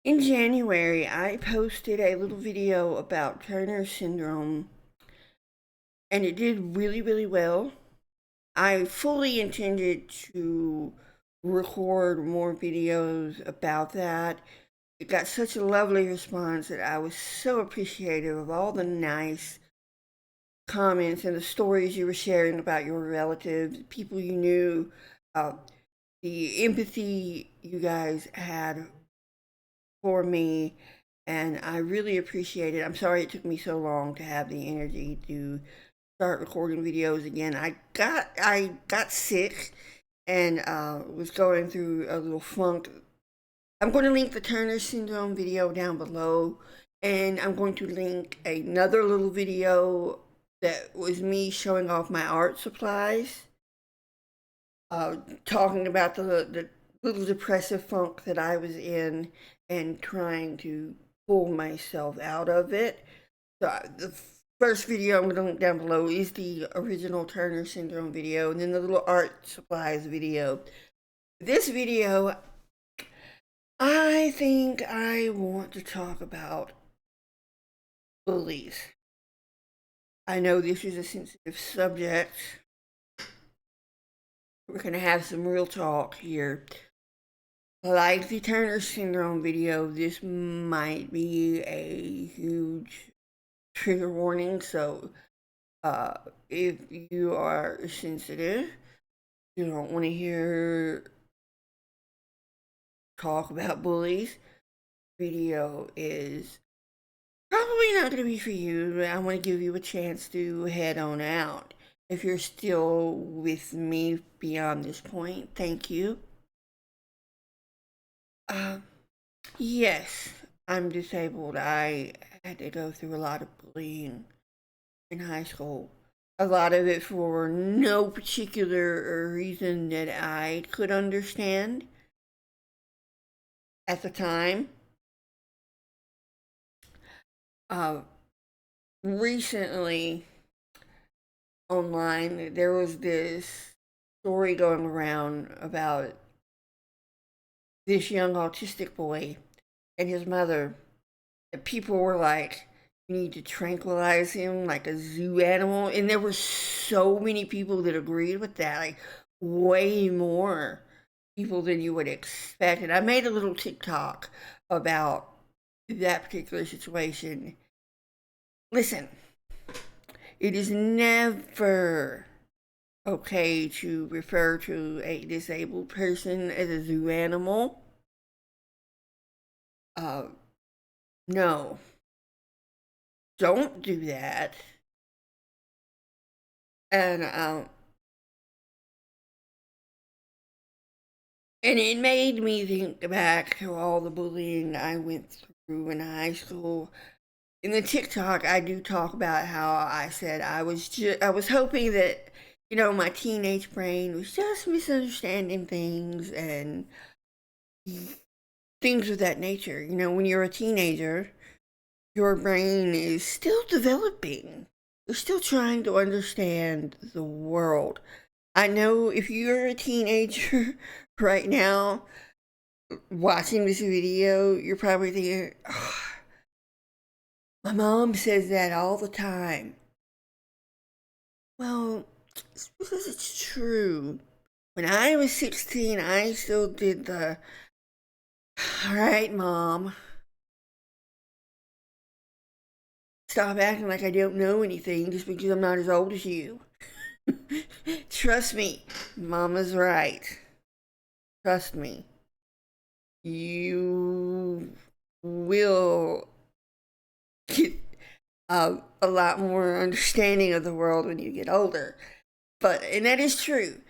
In January, I posted a little video about Turner syndrome, and it did really, really well. I fully intended to record more videos about that. It got such a lovely response that I was so appreciative of all the nice comments and the stories you were sharing about your relatives, people you knew, uh, the empathy you guys had for me, and I really appreciate it. I'm sorry it took me so long to have the energy to start recording videos again. I got sick and was going through a little funk. I'm going to link the Turner syndrome video down below, and I'm going to link another little video that was me showing off my art supplies, uh, talking about the little depressive funk that I was in and trying to pull myself out of it. So the first video I'm going to link down below is the original Turner syndrome video, and then the little art supplies video. This video, I think I want to talk about bullies. I know this is a sensitive subject. We're going to have some real talk here. Like the Turner syndrome video, this might be a huge trigger warning. So, if you are sensitive, you don't want to hear talk about bullies, video is probably not going to be for you. But I want to give you a chance to head on out. If you're still with me beyond this point, thank you. Uh, yes, I'm disabled. I had to go through a lot of bullying in high school. A lot of it for no particular reason that I could understand at the time. Uh, Recently, online, there was this story going around about this young autistic boy and his mother. And people were like, you need to tranquilize him like a zoo animal. And there were so many people that agreed with that, like way more people than you would expect. And I made a little TikTok about that particular situation. Listen, it is never okay to refer to a disabled person as a zoo animal. Uh, no, don't do that. And it made me think back to all the bullying I went through in high school. In the TikTok, I do talk about how I said I was hoping that my teenage brain was just misunderstanding things and things of that nature. When you're a teenager, your brain is still developing. You're still trying to understand the world. I know if you're a teenager right now watching this video, you're probably thinking, oh, my mom says that all the time. Well, it's because it's true. When I was 16, I still did the, all right, mom, stop acting like I don't know anything just because I'm not as old as you. Trust me, mama's right. Trust me. You will get a lot more understanding of the world when you get older. And that is true.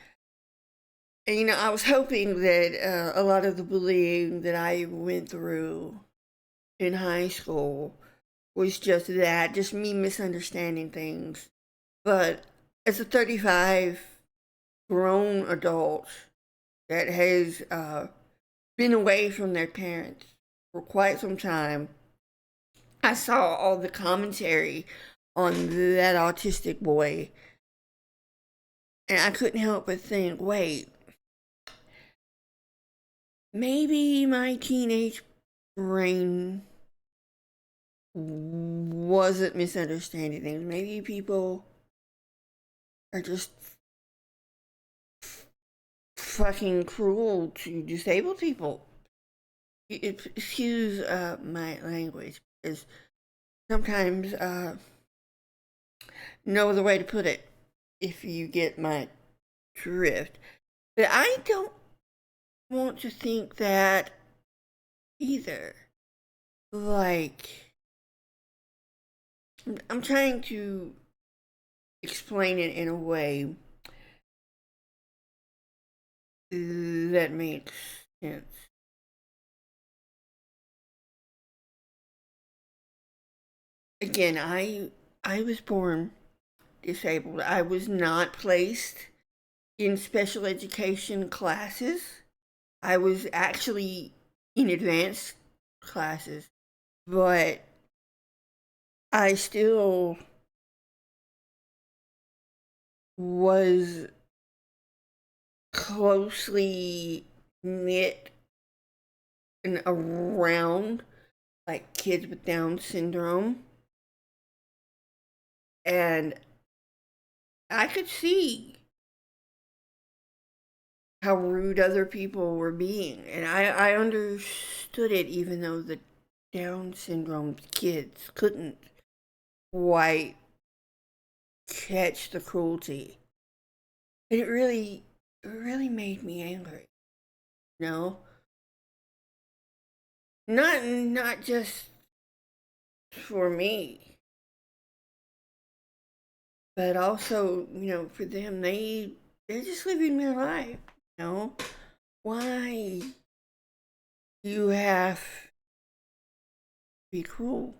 And I was hoping that a lot of the bullying that I went through in high school was just that, just me misunderstanding things. But as a 35 grown adult that has been away from their parents for quite some time, I saw all the commentary on that autistic boy, and I couldn't help but think, wait, maybe my teenage brain wasn't misunderstanding things. Maybe people are just fucking cruel to disabled people. Excuse my language, because sometimes no other way to put it, if you get my drift. But I don't want to think that either. Like, I'm trying to explain it in a way that makes sense. Again, I was born disabled. I was not placed in special education classes. I was actually in advanced classes, but I still was closely knit and around like kids with Down syndrome. And I could see how rude other people were being. And I understood it, even though the Down syndrome kids couldn't quite catch the cruelty. And it really made me angry. You know? Not just for me, but also, for them, they're just living their life, you know? Why you have to be cruel?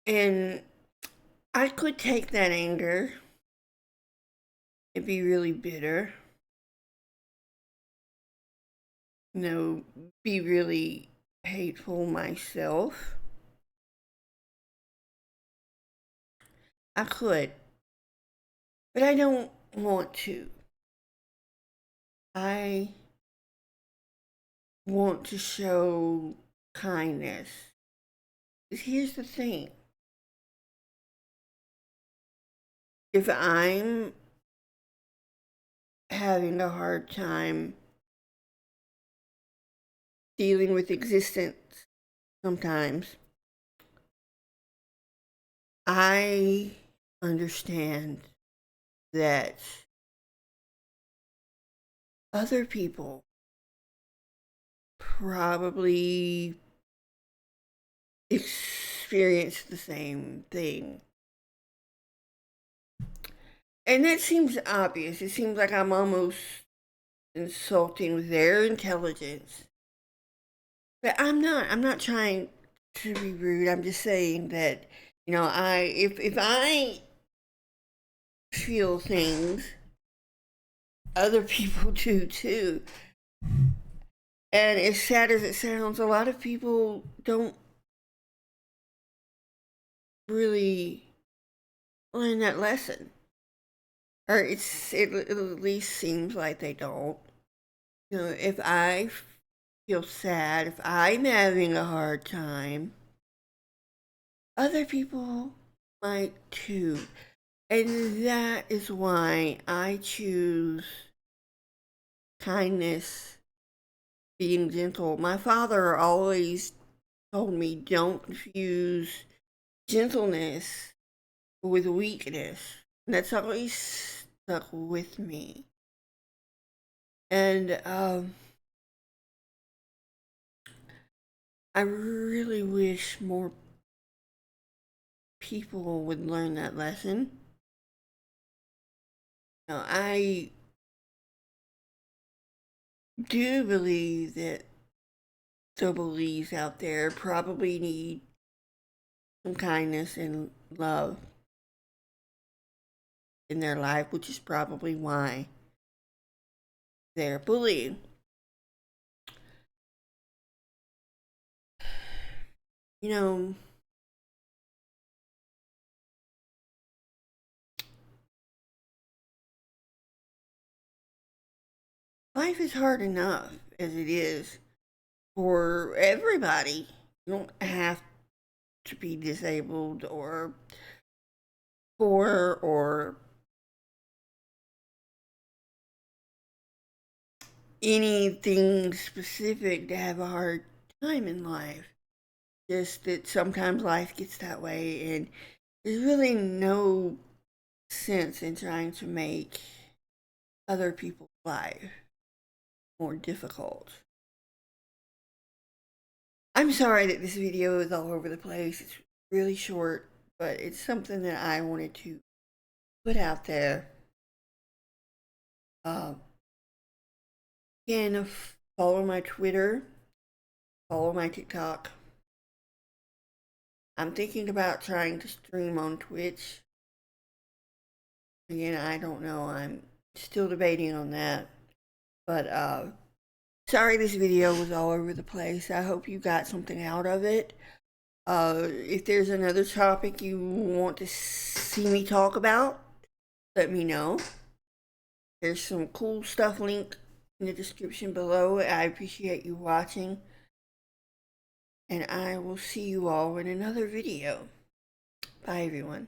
And I could take that anger and be really bitter, be really hateful myself. I could, but I don't want to. I want to show kindness. 'Cause here's the thing. If I'm having a hard time dealing with existence sometimes, I understand that other people probably experience the same thing. And that seems obvious. It seems like I'm almost insulting their intelligence. But I'm not. I'm not trying to be rude. I'm just saying that, if I feel things, other people do too. And as sad as it sounds, a lot of people don't really learn that lesson. Or it at least seems like they don't. If I feel sad, if I'm having a hard time, other people might too. And that is why I choose kindness, being gentle. My father always told me, don't confuse gentleness with weakness. And that's always stuck with me. And I really wish more people would learn that lesson. I do believe that the bullies out there probably need some kindness and love in their life, which is probably why they're bullying. You know, life is hard enough as it is for everybody. You don't have to be disabled or poor or anything specific to have a hard time in life. Just that sometimes life gets that way, and there's really no sense in trying to make other people's life more difficult. I'm sorry that this video is all over the place. It's really short, but it's something that I wanted to put out there. Uh, Again, follow my Twitter, follow my TikTok. I'm thinking about trying to stream on Twitch. Again, I don't know. I'm still debating on that. But sorry this video was all over the place. I hope you got something out of it. If there's another topic you want to see me talk about, let me know. There's some cool stuff linked in the description below. I appreciate you watching, and I will see you all in another video. Bye, everyone.